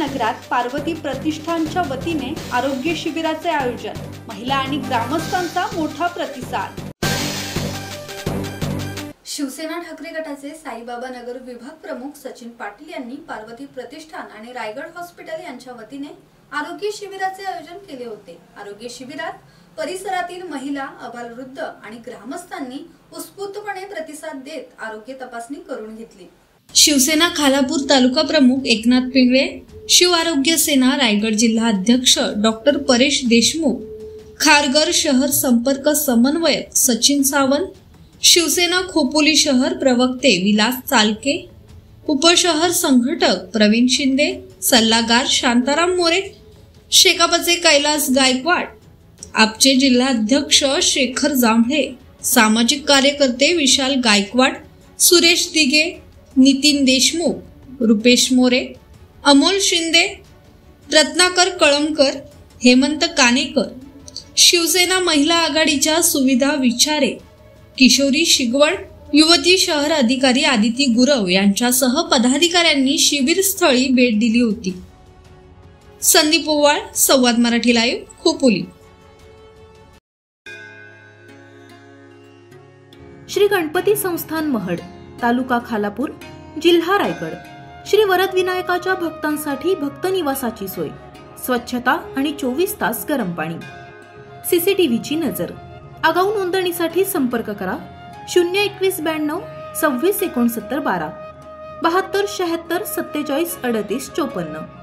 नगरात पार्वती प्रतिष्ठानच्या वतीने आरोग्य शिबिराचे आयोजन, महिला आणि ग्रामस्थांचा मोठा प्रतिसाद। शिवसेना ठाकरे गटाचे साईबाबा नगर विभाग प्रमुख सचिन पाटील यांनी पार्वती प्रतिष्ठान आणि रायगड हॉस्पिटल यांच्या वतीने आरोग्य शिबिराचे आयोजन केले होते। आरोग्य शिबिरात परिसरातील महिला, अबालवृद्ध आणि ग्रामस्थांनी उत्स्फूर्तपणे प्रतिसाद देत आरोग्य तपासणी करून घेतली। शिवसेना खालापूर तालुका प्रमुख एकनाथ पिंगळे, शिव आरोग्य सेना रायगड जिल्हा अध्यक्ष डॉक्टर परेश देशमुख, खारघर शहर संपर्क समन्वयक सचिन सावंत, शिवसेना खोपोली शहर प्रवक्ते विलास चालके, उपशहर संघटक प्रवीण शिंदे, सल्लागार शांताराम मोरे, शेकापचे कैलास गायकवाड, आपचे जिल्हा अध्यक्ष शेखर जांभळे, सामाजिक कार्यकर्ते विशाल गायकवाड, सुरेश दिगे, नितीन देशमुख, रुपेश मोरे, अमोल शिंदे, रत्नाकर कळमकर, हेमंत कानेकर, शिवसेना महिला आघाडीच्या सुविधा विचारे, किशोरी शिगवड, युवती शहर अधिकारी आदिती गुरव यांच्यासह पदाधिकाऱ्यांनी शिबिर स्थळी भेट दिली होती। संदीप ओवाळ, संवाद मराठी लाईव्ह, खोपोली। श्री गणपती संस्थान महड, तालुका खालापूर, जिल्हा रायगड। श्री वरद विनायकाच्या भक्तांसाठी भक्त निवासाची सोय, स्वच्छता आणि 24 तास गरम पाणी, सीसीटीव्हीची नजर। आगाऊ नोंदणीसाठी संपर्क करा 02192 26 69 12 72 76 47 38 54।